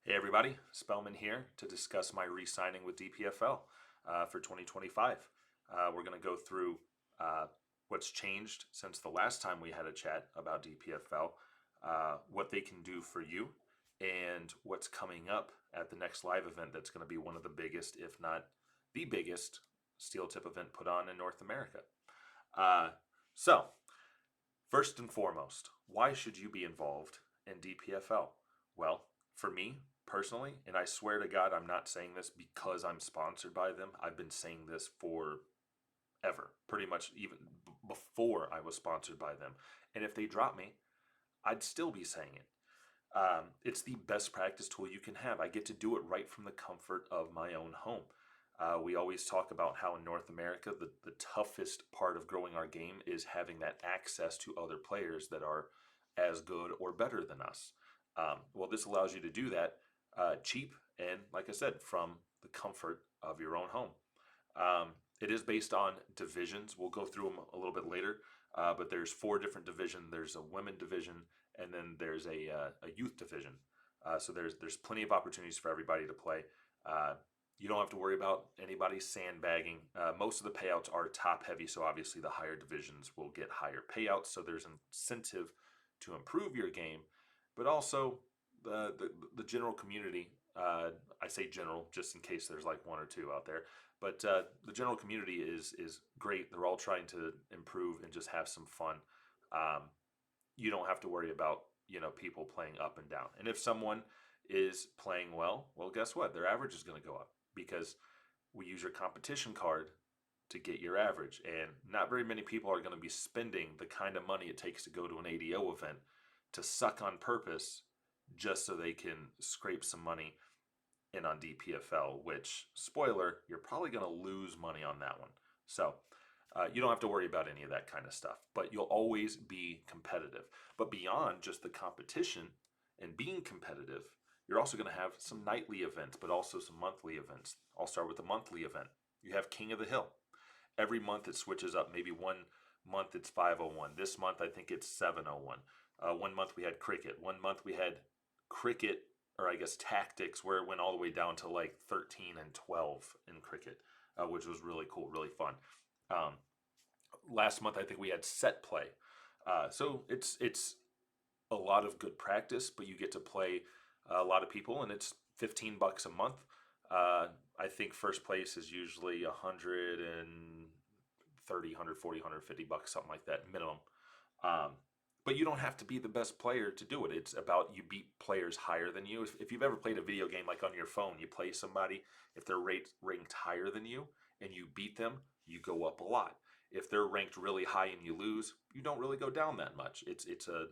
Hey everybody, Spellman here to discuss my re-signing with DPFL for 2025. We're going to go through what's changed since the last time we had a chat about DPFL, what they can do for you, and what's coming up at the next live event that's going to be one of the biggest, if not the biggest, steel tip event put on in North America. Uh, so, First and foremost, why should you be involved in DPFL? Well, for me personally, and I swear to God, I'm not saying this because I'm sponsored by them. I've been saying this for ever, pretty much even before I was sponsored by them. And if they drop me, I'd still be saying it. It's the best practice tool you can have. I get to do it right from the comfort of my own home. We always talk about how in North America, the toughest part of growing our game is having that access to other players that are as good or better than us. Well, this allows you to do that cheap and, like I said, from the comfort of your own home. It is based on divisions. We'll go through them a little bit later, but there's four different divisions. There's a women division, and then there's a youth division. So there's plenty of opportunities for everybody to play. You don't have to worry about anybody sandbagging. Most of the payouts are top heavy, so obviously the higher divisions will get higher payouts. So there's incentive to improve your game, but also the general community. I say general just in case there's like one or two out there, but the general community is great. They're all trying to improve and just have some fun. Um, you don't have to worry about people playing up and down. And if someone is playing well, guess what? Their average is going to go up because we use your competition card to get your average. And not very many people are going to be spending the kind of money it takes to go to an ADO event to suck on purpose just so they can scrape some money in on DPFL, which, spoiler, you're probably going to lose money on that one. So you don't have to worry about any of that kind of stuff, but you'll always be competitive. But beyond just the competition and being competitive, you're also going to have some nightly events, but also some monthly events. I'll start with the monthly event. You have King of the Hill. Every month it switches up. Maybe one month it's 501. This month I think it's 701. One month we had cricket. One month we had cricket, or I guess tactics, where it went all the way down to like 13 and 12 in cricket, which was really cool, really fun. Um, Last month I think we had set play. So it's a lot of good practice, but you get to play a lot of people, and it's $15 a month. I think first place is usually 130, 140, $150, something like that minimum. Um, but you don't have to be the best player to do it. It's about you beat players higher than you. If you've ever played a video game like on your phone, you play somebody, if they're ranked higher than you and you beat them, you go up a lot. If they're ranked really high and you lose, you don't really go down that much. It's a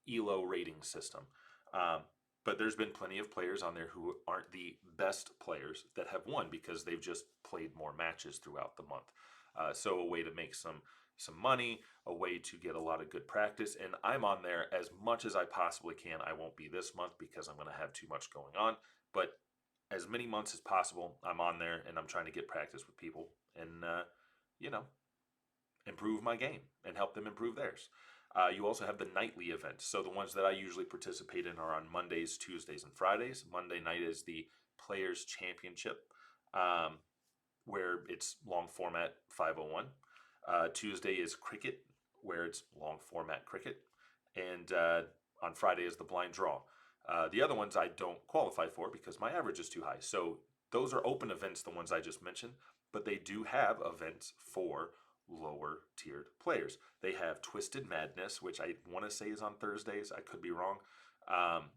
ELO rating system. Um, but there's been plenty of players on there who aren't the best players that have won because they've just played more matches throughout the month. So a way to make some money, a way to get a lot of good practice. And I'm on there as much as I possibly can. I won't be this month because I'm going to have too much going on. But as many months as possible, I'm on there and I'm trying to get practice with people and, you know, improve my game and help them improve theirs. You also have the nightly events. So the ones that I usually participate in are on Mondays, Tuesdays, and Fridays. Monday night is the Players Championship, where it's long format 501. Tuesday is cricket, where it's long format cricket. And on Friday is the blind draw. The other ones I don't qualify for because my average is too high. So those are open events, the ones I just mentioned, but they do have events for lower tiered players. They have Twisted Madness, which I want to say is on Thursdays. I could be wrong. Um,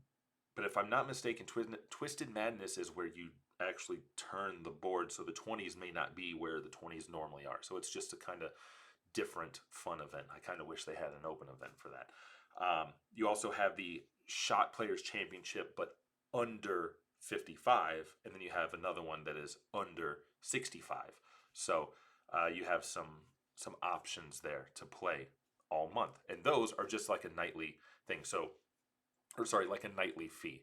but if I'm not mistaken, Twisted Madness is where you actually turn the board so the 20s may not be where the 20s normally are. So it's just a kind of different fun event. I kind of wish they had an open event for that. You also have the Shot Players Championship, but under 55, and then you have another one that is under 65. So you have some options there to play all month, and those are just like a nightly thing. So, or sorry, like a nightly fee.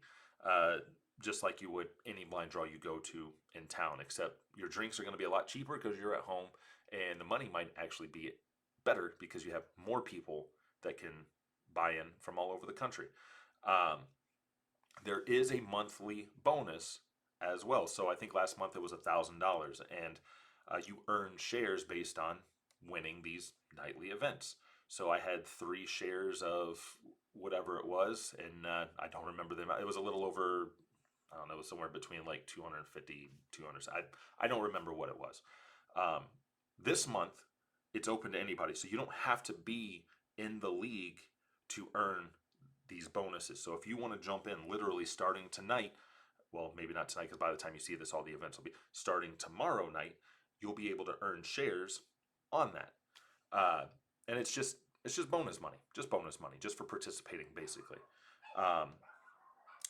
Just like you would any blind draw you go to in town, except your drinks are going to be a lot cheaper because you're at home, and the money might actually be better because you have more people that can buy in from all over the country. Um, there is a monthly bonus as well. So I think last month it was $1,000, and you earn shares based on winning these nightly events. So I had 3 shares of whatever it was, and I don't remember them. It was a little over, I don't know, it was somewhere between like 250, 200. I don't remember what it was. Um, this month, it's open to anybody, so you don't have to be in the league to earn these bonuses. So if you want to jump in literally starting tonight, well, maybe not tonight because by the time you see this, all the events will be starting tomorrow night. You'll be able to earn shares on that, and it's just bonus money, just for participating, basically. Um,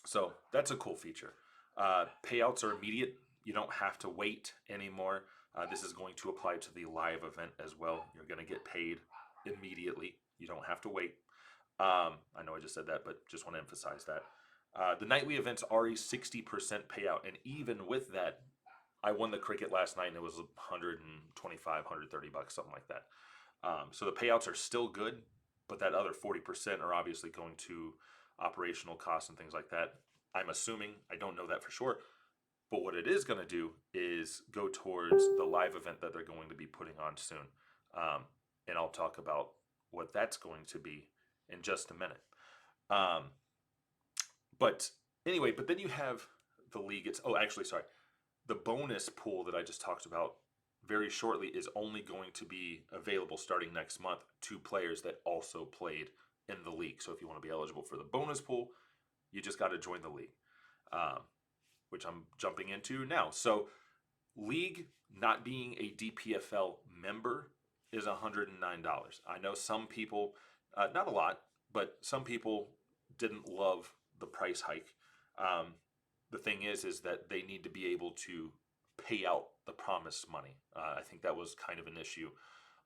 so that's a cool feature. Payouts are immediate. You don't have to wait anymore. This is going to apply to the live event as well. You're going to get paid immediately. You don't have to wait. I know I just said that, but just want to emphasize that. The nightly events are a 60% payout, and even with that, I won the cricket last night, and it was 125, $130, something like that. So the payouts are still good, but that other 40% are obviously going to operational costs and things like that. I'm assuming, I don't know that for sure, but what it is going to do is go towards the live event that they're going to be putting on soon. And I'll talk about what that's going to be in just a minute. Um, but anyway, but then you have the league. Actually, sorry. The bonus pool that I just talked about very shortly is only going to be available starting next month to players that also played in the league. So if you want to be eligible for the bonus pool, you just got to join the league, which I'm jumping into now. So league not being a DPFL member is $109. I know some people, not a lot, but some people didn't love the price hike. The thing is that they need to be able to pay out the promised money. I think that was kind of an issue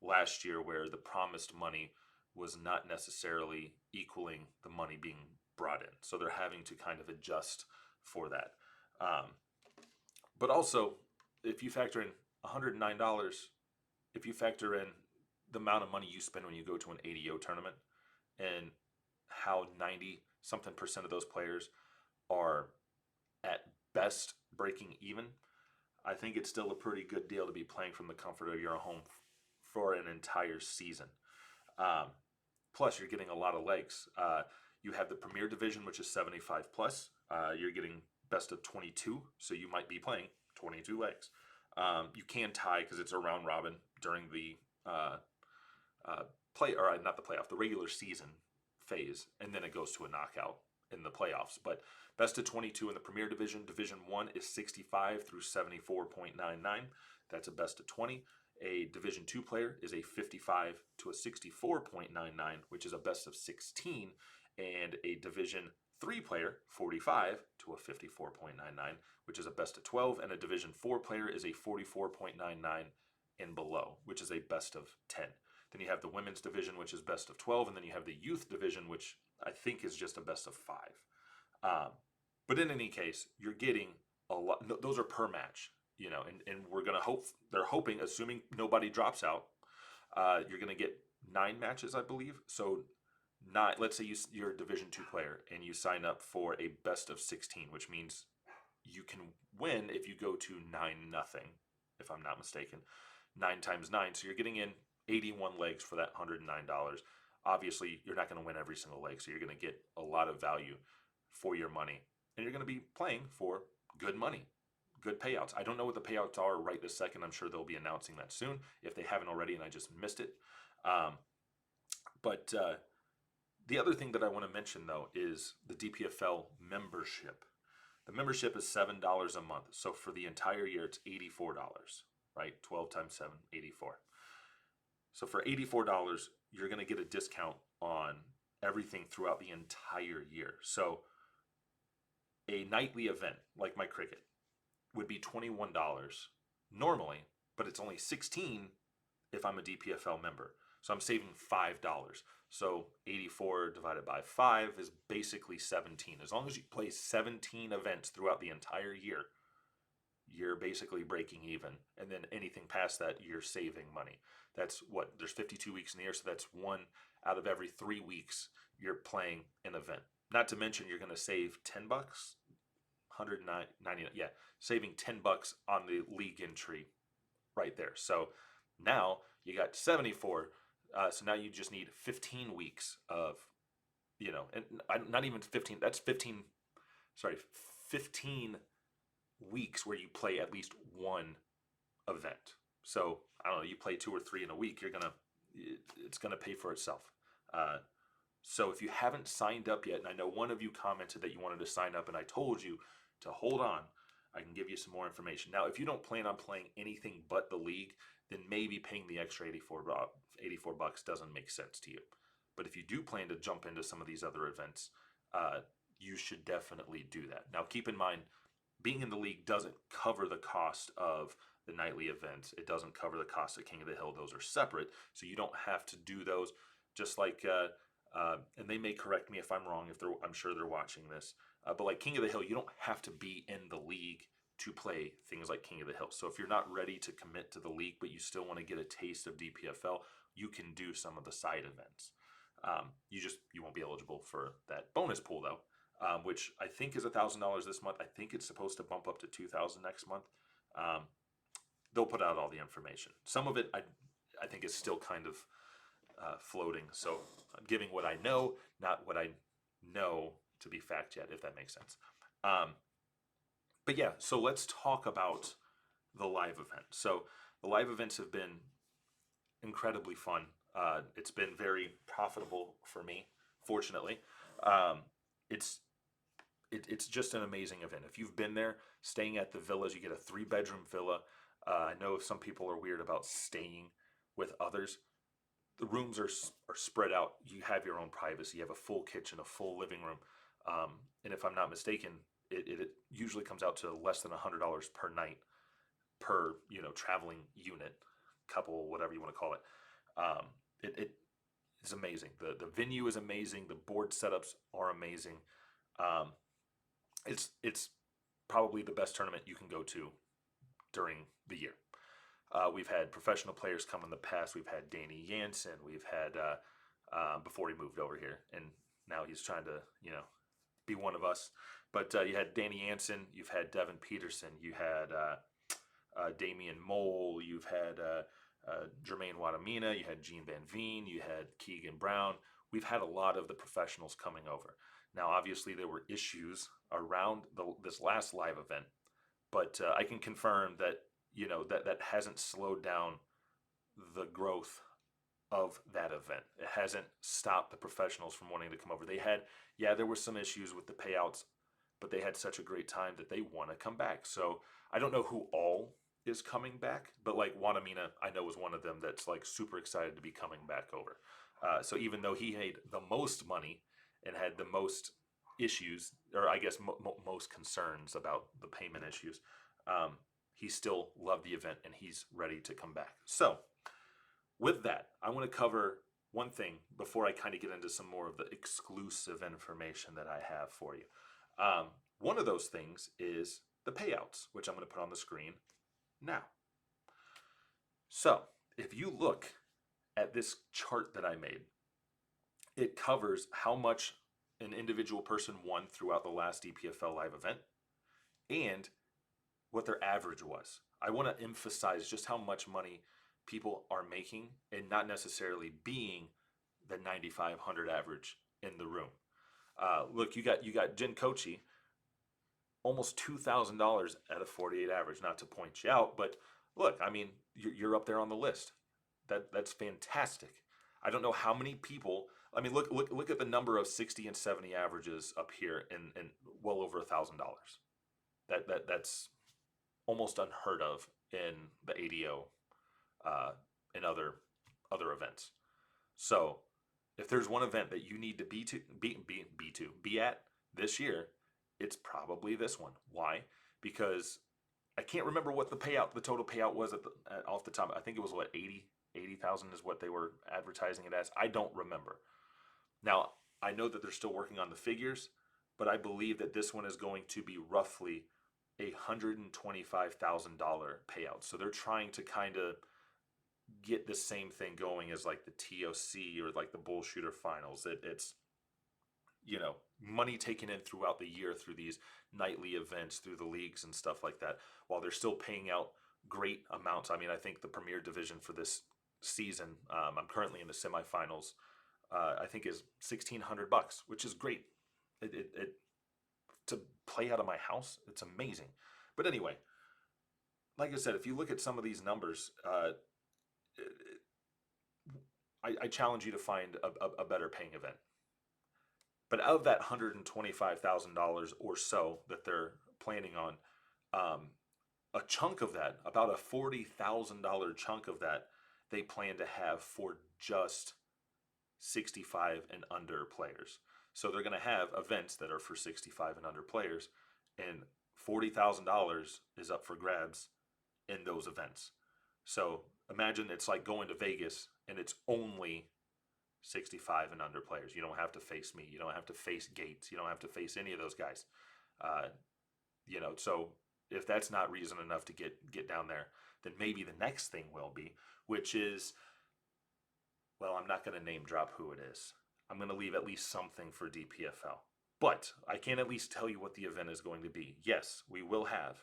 last year where the promised money was not necessarily equaling the money being brought in. So they're having to kind of adjust for that. But also, if you factor in $109, if you factor in the amount of money you spend when you go to an ADO tournament and how 90 something percent of those players are at best breaking even, I think it's still a pretty good deal to be playing from the comfort of your home for an entire season. Plus, you're getting a lot of legs. You have the Premier Division, which is 75 plus. You're getting best of 22, so you might be playing 22 legs. You can tie because it's a round robin during the not the playoff, the regular season phase, and then it goes to a knockout in the playoffs. But best of 22 in the Premier Division. Division 1 is 65 through 74.99. That's a best of 20. A Division 2 player is a 55 to a 64.99, which is a best of 16. And a Division 3 player, 45 to a 54.99, which is a best of 12. And a Division 4 player is a 44.99 and below, which is a best of 10. Then you have the women's division, which is best of 12. And then you have the youth division, which I think is just a best of 5. But in any case, you're getting a lot. Those are per match, and we're going to hope, they're hoping, assuming nobody drops out, you're going to get 9 matches, I believe. So let's say you're a Division 2 player and you sign up for a best of 16, which means you can win if you go to 9-0, if I'm not mistaken. 9 times 9. So you're getting in 81 legs for that $109. Obviously, you're not going to win every single leg, so you're going to get a lot of value for your money. And you're going to be playing for good money, good payouts. I don't know what the payouts are right this second. I'm sure they'll be announcing that soon if they haven't already and I just missed it. But the other thing that I want to mention, though, is the DPFL membership. The membership is $7 a month. So for the entire year, it's $84, right? 12 times 7, 84. So for $84, you're going to get a discount on everything throughout the entire year. So a nightly event like my cricket would be $21 normally, but it's only $16 if I'm a DPFL member. So I'm saving $5. So 84 divided by 5 is basically 17. As long as you play 17 events throughout the entire year, you're basically breaking even. And then anything past that, you're saving money. That's there's 52 weeks in the year, so that's 1 out of every 3 weeks you're playing an event. Not to mention you're going to save $10, 190, yeah, saving $10 on the league entry right there. So now you got 74. So now you just need 15 weeks of, and not even 15. That's 15. Sorry, 15 weeks where you play at least one event. So I don't know, you play 2 or 3 in a week, it's gonna pay for itself. Uh, so if you haven't signed up yet, and I know one of you commented that you wanted to sign up, and I told you to hold on, I can give you some more information. Now, if you don't plan on playing anything but the league, then maybe paying the extra 84 bucks doesn't make sense to you. But if you do plan to jump into some of these other events, you should definitely do that. Now, keep in mind, being in the league doesn't cover the cost of the nightly events. It doesn't cover the cost of King of the Hill. Those are separate, so you don't have to do those. Just like, and they may correct me if I'm wrong. I'm sure they're watching this. But like King of the Hill, you don't have to be in the league to play things like King of the Hill. So if you're not ready to commit to the league, but you still want to get a taste of DPFL, you can do some of the side events. You won't be eligible for that bonus pool though, which I think is $1,000 this month. I think it's supposed to bump up to $2,000 next month. They'll put out all the information. Some of it I think is still kind of floating. So I'm giving what I know, not what I know to be fact yet, if that makes sense. But yeah, so let's talk about the live event. So the live events have been incredibly fun. It's been very profitable for me, fortunately. It's just an amazing event. If you've been there, staying at the villas, you get a 3-bedroom villa. I know some people are weird about staying with others. The rooms are spread out. You have your own privacy. You have a full kitchen, a full living room. And if I'm not mistaken, it usually comes out to less than $100 per night per traveling unit, couple, whatever you want to call it. It is amazing. The venue is amazing. The board setups are amazing. It's probably the best tournament you can go to during the year. We've had professional players come in the past. We've had Danny Jansen. We've had before he moved over here, and now he's trying to be one of us. But you had Danny Jansen. You've had Devin Peterson. You had Damian Mole. You've had Jermaine Wadamina. You had Gene Van Veen. You had Keegan Brown. We've had a lot of the professionals coming over. Now, obviously, there were issues around this last live event, but I can confirm that that hasn't slowed down the growth of that event. It hasn't stopped the professionals from wanting to come over. There were some issues with the payouts, but they had such a great time that they want to come back. So I don't know who all is coming back, but like Wadamina, I know was one of them that's like super excited to be coming back over. So even though he made the most money and had the most issues, or I guess most concerns about the payment issues, he still loved the event and he's ready to come back. So with that, I want to cover one thing before I kind of get into some more of the exclusive information that I have for you. One of those things is the payouts, which I'm going to put on the screen now. So if you look at this chart that I made, it covers how much an individual person won throughout the last DPFL live event and what their average was. I want to emphasize just how much money people are making and not necessarily being the 9,500 average in the room. Look, you got Jen Kochi, almost $2,000 at a 48 average. Not to point you out, but look, I mean, you're up there on the list. That's fantastic. I don't know how many people. I mean, look at the number of 60 and 70 averages up here, and well over $1,000. That's almost unheard of in the ADO and other events. So if there's one event that you need to be at this year, it's probably this one. Why? Because I can't remember what the total payout was off the top. I think it was 80,000 is what they were advertising it as. I don't remember. Now, I know that they're still working on the figures, but I believe that this one is going to be roughly $125,000 payout. So they're trying to kind of get the same thing going as like the TOC or like the Bull Shooter Finals. It's money taken in throughout the year through these nightly events, through the leagues and stuff like that, while they're still paying out great amounts. I mean, I think the premier division for this season, I'm currently in the semifinals, I think is $1,600, which is great. It to play out of my house, it's amazing. But anyway, like I said, if you look at some of these numbers, I challenge you to find a better paying event. But of that $125,000 or so that they're planning on, a chunk of that, about a $40,000 chunk of that, they plan to have for just 65 and under players. So they're going to have events that are for 65 and under players, and $40,000 is up for grabs in those events. So imagine it's like going to Vegas and it's only 65 and under players. You don't have to face me. You don't have to face Gates. You don't have to face any of those guys. So if that's not reason enough to get down there, then maybe the next thing will be, which is, well, I'm not going to name drop who it is. I'm going to leave at least something for DPFL. But I can at least tell you what the event is going to be. Yes, we will have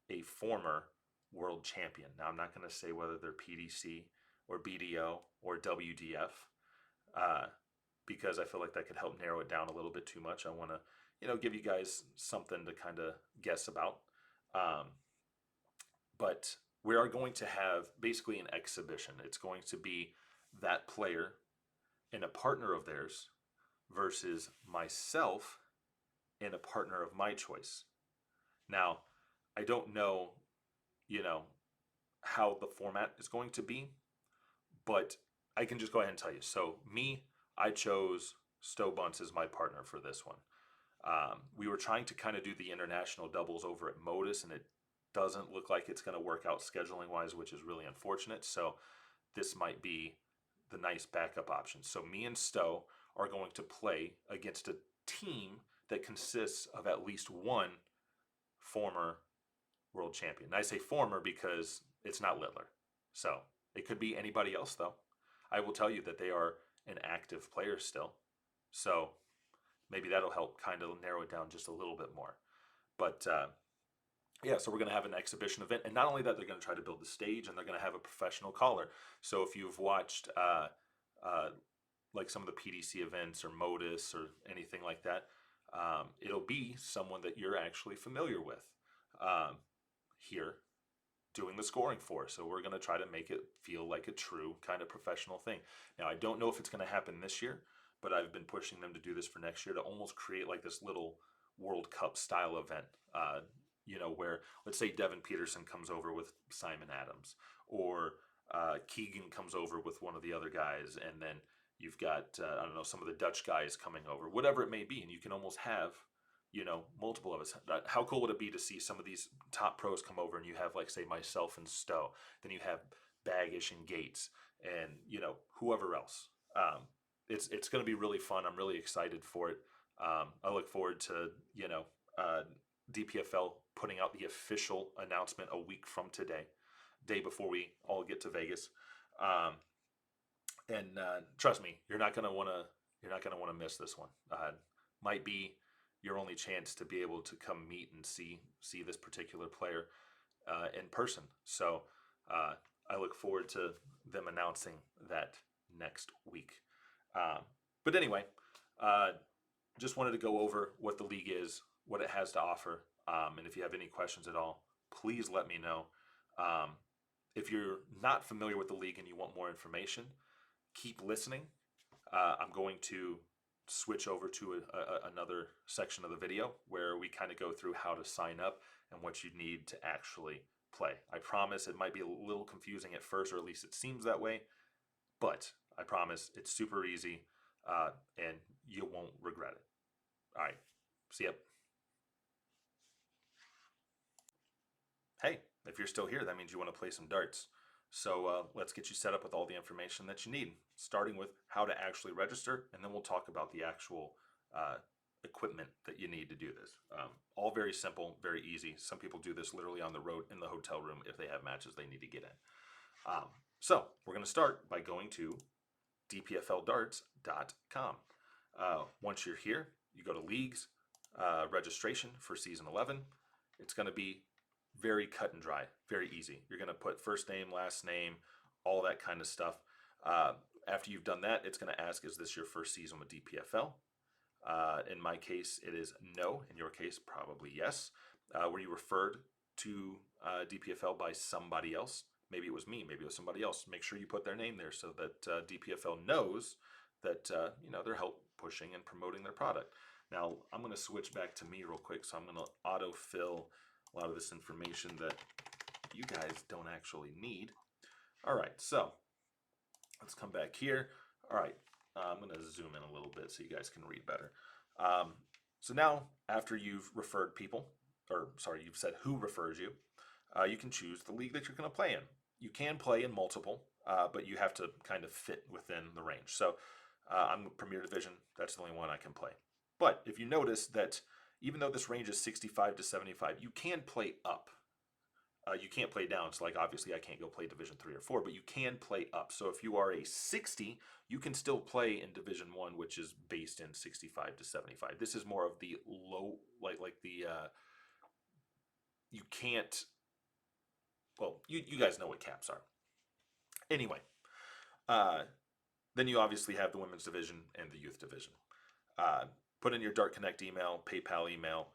a former world champion. Now, I'm not going to say whether they're PDC or BDO or WDF, because I feel like that could help narrow it down a little bit too much. I want to, give you guys something to kind of guess about. But we are going to have basically an exhibition. It's going to be that player and a partner of theirs versus myself and a partner of my choice. Now, I don't know, how the format is going to be, but I can just go ahead and tell you. So I chose Stowe Buntz as my partner for this one. We were trying to kind of do the international doubles over at Modus, and it doesn't look like it's going to work out scheduling wise, which is really unfortunate. So this might be the nice backup option. So me and Stowe are going to play against a team that consists of at least one former world champion. And I say former because it's not Littler. So it could be anybody else, though. I will tell you that they are an active player still. So maybe that'll help kind of narrow it down just a little bit more. But so we're going to have an exhibition event. And not only that, they're going to try to build the stage, and they're going to have a professional caller. So if you've watched like some of the PDC events or Modus or anything like that, it'll be someone that you're actually familiar with here doing the scoring for. So we're going to try to make it feel like a true kind of professional thing. Now, I don't know if it's going to happen this year, but I've been pushing them to do this for next year to almost create like this little World Cup style event, where let's say Devin Peterson comes over with Simon Adams, or Keegan comes over with one of the other guys, and then you've got, some of the Dutch guys coming over, whatever it may be, and you can almost have, multiple of us. How cool would it be to see some of these top pros come over, and you have, like, say, myself and Stowe, then you have Baggish and Gates, and, whoever else. It's going to be really fun. I'm really excited for it. I look forward to, DPFL putting out the official announcement a week from today, day before we all get to Vegas. And trust me, you're not gonna wanna miss this one. Might be your only chance to be able to come meet and see this particular player in person. So I look forward to them announcing that next week. But anyway, just wanted to go over what the league is, what it has to offer, and if you have any questions at all, please let me know. If you're not familiar with the league and you want more information, keep listening. I'm going to switch over to another section of the video where we kind of go through how to sign up and what you need to actually play. I promise it might be a little confusing at first, or at least it seems that way, but I promise it's super easy, and you won't regret it. All right, see ya. Hey, if you're still here, that means you want to play some darts. So let's get you set up with all the information that you need, starting with how to actually register, and then we'll talk about the actual equipment that you need to do this. All very simple, very easy. Some people do this literally on the road in the hotel room if they have matches they need to get in. So we're going to start by going to dpfldarts.com. Once you're here, you go to leagues, registration for season 11. It's going to be very cut and dry, very easy. You're going to put first name, last name, all that kind of stuff. After you've done that, it's going to ask, is this your first season with DPFL? In my case, it is no. In your case, probably yes. Were you referred to DPFL by somebody else? Maybe it was me, maybe it was somebody else. Make sure you put their name there so that DPFL knows that they're help pushing and promoting their product. Now, I'm going to switch back to me real quick, so I'm going to autofill a lot of this information that you guys don't actually need. All right, so let's come back here. All right, I'm going to zoom in a little bit so you guys can read better. So now, after you've referred people, or sorry, you've said who refers you, you can choose the league that you're going to play in. You can play in multiple, but you have to kind of fit within the range. So I'm Premier Division. That's the only one I can play. But if you notice that even though this range is 65 to 75, you can play up. You can't play down. So like obviously I can't go play Division 3 or 4, but you can play up. So if you are a 60, you can still play in Division 1, which is based in 65 to 75. This is more of the low, like the, you can't, well, you guys know what caps are. Anyway, then you obviously have the women's division and the youth division. Put in your Dart Connect email, PayPal email.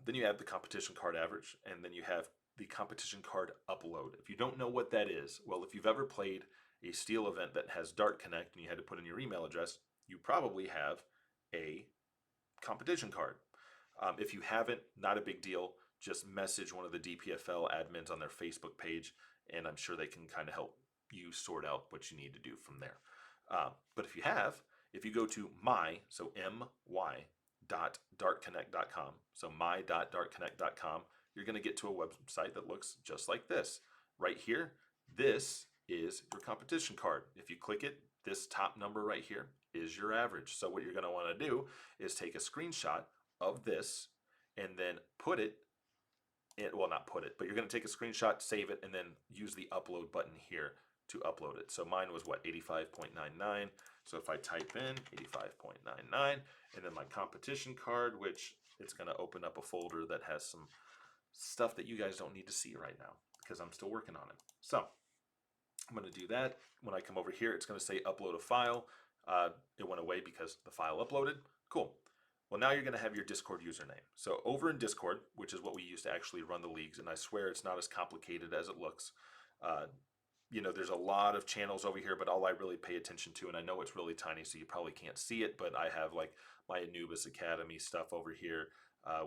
Then you have the competition card average, and then you have the competition card upload. If you don't know what that is, well, if you've ever played a Steel event that has Dart Connect and you had to put in your email address, you probably have a competition card. If you haven't, not a big deal. Just message one of the DPFL admins on their Facebook page, and I'm sure they can kind of help you sort out what you need to do from there. But if you have, if you go to my.dartconnect.com, so my.dartconnect.com, you're going to get to a website that looks just like this. Right here, this is your competition card. If you click it, this top number right here is your average. So what you're going to want to do is take a screenshot of this and then put it in, well, not put it, but you're going to take a screenshot, save it, and then use the upload button here to upload it. So mine was what, 85.99. So if I type in 85.99 and then my competition card, which it's going to open up a folder that has some stuff that you guys don't need to see right now because I'm still working on it. So I'm going to do that. When I come over here, it's going to say upload a file. It went away because the file uploaded. Cool. Well, now you're going to have your Discord username. So over in Discord, which is what we use to actually run the leagues, and I swear it's not as complicated as it looks. There's a lot of channels over here, but all I really pay attention to, and I know it's really tiny, so you probably can't see it, but I have like my Anubis Academy stuff over here.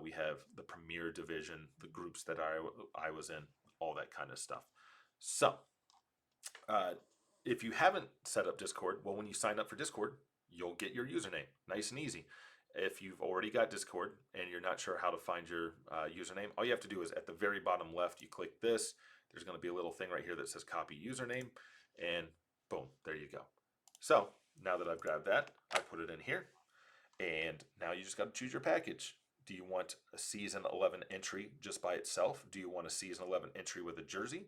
We have the Premier Division, the groups that I was in, all that kind of stuff. So if you haven't set up Discord, well, when you sign up for Discord, you'll get your username. Nice and easy. If you've already got Discord and you're not sure how to find your username, all you have to do is at the very bottom left, you click this. There's going to be a little thing right here that says copy username, and boom, there you go. So now that I've grabbed that, I put it in here, and now you just got to choose your package. Do you want a season 11 entry just by itself? Do you want a season 11 entry with a jersey?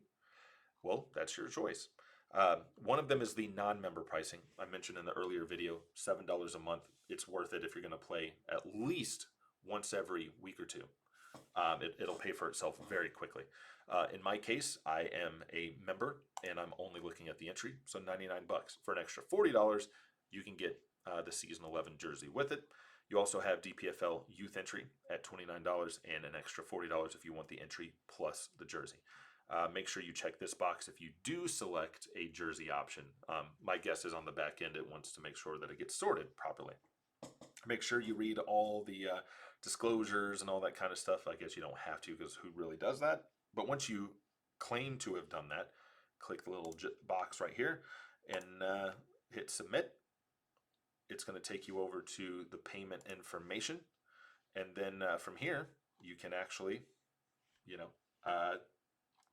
Well, that's your choice. One of them is the non-member pricing. I mentioned in the earlier video, $7 a month. It's worth it if you're going to play at least once every week or two. It'll pay for itself very quickly. In my case, I am a member and I'm only looking at the entry, so $99. For an extra $40, you can get the season 11 jersey with it. You also have DPFL youth entry at $29 and an extra $40 if you want the entry plus the jersey. Make sure you check this box if you do select a jersey option. My guess is on the back end it wants to make sure that it gets sorted properly. Make sure you read all the disclosures and all that kind of stuff. I guess you don't have to because who really does that? But once you claim to have done that, click the little box right here and hit submit. It's going to take you over to the payment information. And then from here, you can actually,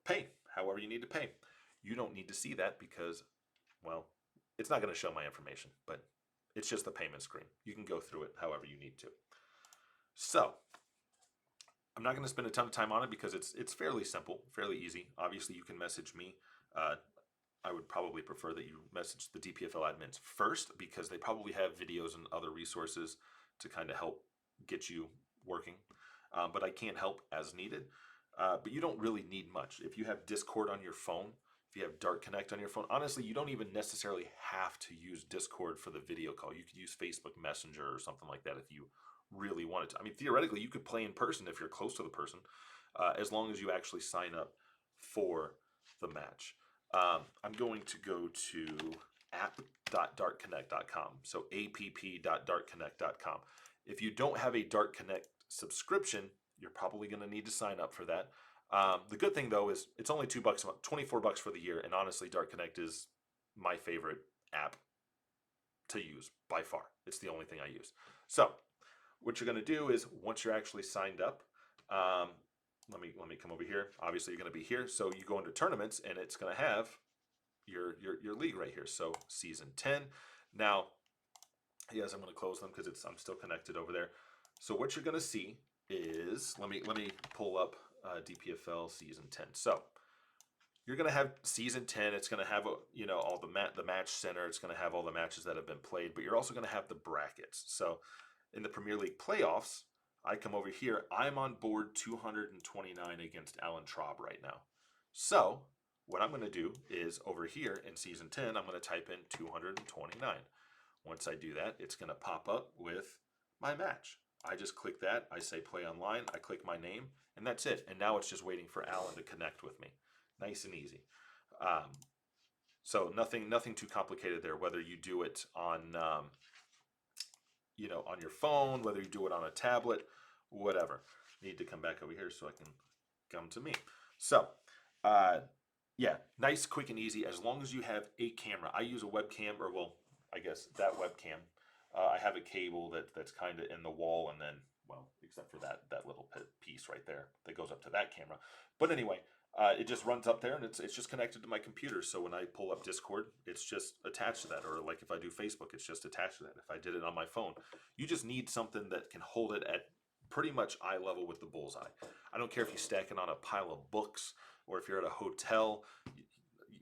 pay however you need to pay. You don't need to see that because, well, it's not going to show my information, but it's just the payment screen. You can go through it however you need to. So I'm not going to spend a ton of time on it because it's fairly simple, fairly easy. Obviously, you can message me. I would probably prefer that you message the DPFL admins first because they probably have videos and other resources to kind of help get you working, but I can help as needed. But you don't really need much. If you have Discord on your phone, if you have Dart Connect on your phone, honestly, you don't even necessarily have to use Discord for the video call. You could use Facebook Messenger or something like that if you really wanted to. I mean, theoretically, you could play in person if you're close to the person, as long as you actually sign up for the match. I'm going to go to app.dartconnect.com. So app.dartconnect.com. If you don't have a Dart Connect subscription, you're probably going to need to sign up for that. The good thing though is it's only $2 a month, $24 for the year, and honestly, Dart Connect is my favorite app to use by far. It's the only thing I use. So what you're going to do is once you're actually signed up, let me come over here. Obviously, you're going to be here, so you go into tournaments, and it's going to have your league right here. So season 10. Now, yes, I'm going to close them because I'm still connected over there. So what you're going to see is let me pull up DPFL season 10. So you're going to have season 10. It's going to have all the match center. It's going to have all the matches that have been played, but you're also going to have the brackets. So in the Premier League playoffs, I come over here. I'm on board 229 against Alan Traub right now. So what I'm going to do is over here in season 10, I'm going to type in 229. Once I do that, it's going to pop up with my match. I just click that. I say play online. I click my name, and that's it. And now it's just waiting for Alan to connect with me. Nice and easy. So nothing too complicated there. Whether you do it on on your phone, whether you do it on a tablet, whatever. Need to come back over here so I can come to me. So, yeah, nice, quick, and easy. As long as you have a camera. I use a webcam, or well, I guess that webcam. I have a cable that's kind of in the wall, and then, well, except for that little piece right there that goes up to that camera. But anyway, it just runs up there, and it's just connected to my computer. So when I pull up Discord, it's just attached to that. Or like if I do Facebook, it's just attached to that. If I did it on my phone, you just need something that can hold it at pretty much eye level with the bullseye. I don't care if you stack it on a pile of books, or if you're at a hotel,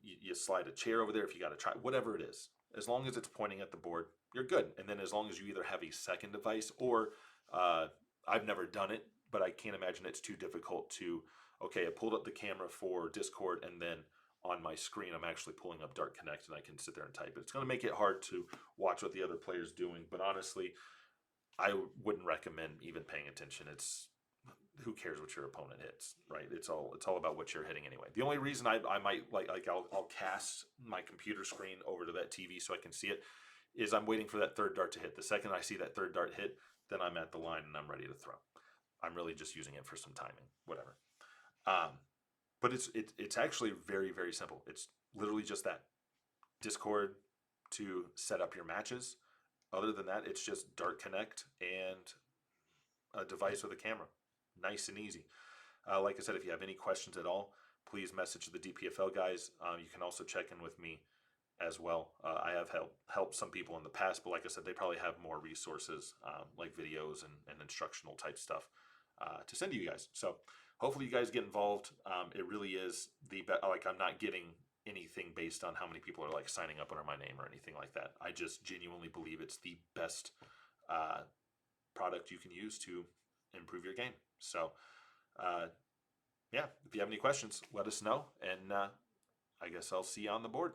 you slide a chair over there if you got to try, whatever it is. As long as it's pointing at the board, you're good. And then as long as you either have a second device or I've never done it, but I can't imagine it's too difficult to, okay, I pulled up the camera for Discord, and then on my screen, I'm actually pulling up Dart Connect, and I can sit there and type it. It's going to make it hard to watch what the other player's doing, but honestly, I wouldn't recommend even paying attention. It's who cares what your opponent hits, right? It's all about what you're hitting anyway. The only reason I might I'll cast my computer screen over to that TV so I can see it is I'm waiting for that third dart to hit. The second I see that third dart hit, then I'm at the line and I'm ready to throw. I'm really just using it for some timing, whatever. But it's actually very, very simple. It's literally just that. Discord to set up your matches. Other than that, it's just Dart Connect and a device with a camera. Nice and easy. Like I said, if you have any questions at all, please message the DPFL guys. You can also check in with me as well. I have helped some people in the past, but like I said, they probably have more resources like videos and instructional type stuff to send to you guys. So hopefully you guys get involved. It really is the best. Like, I'm not getting anything based on how many people are like signing up under my name or anything like that. I just genuinely believe it's the best product you can use to improve your game. So yeah, if you have any questions, let us know, and I guess I'll see you on the board.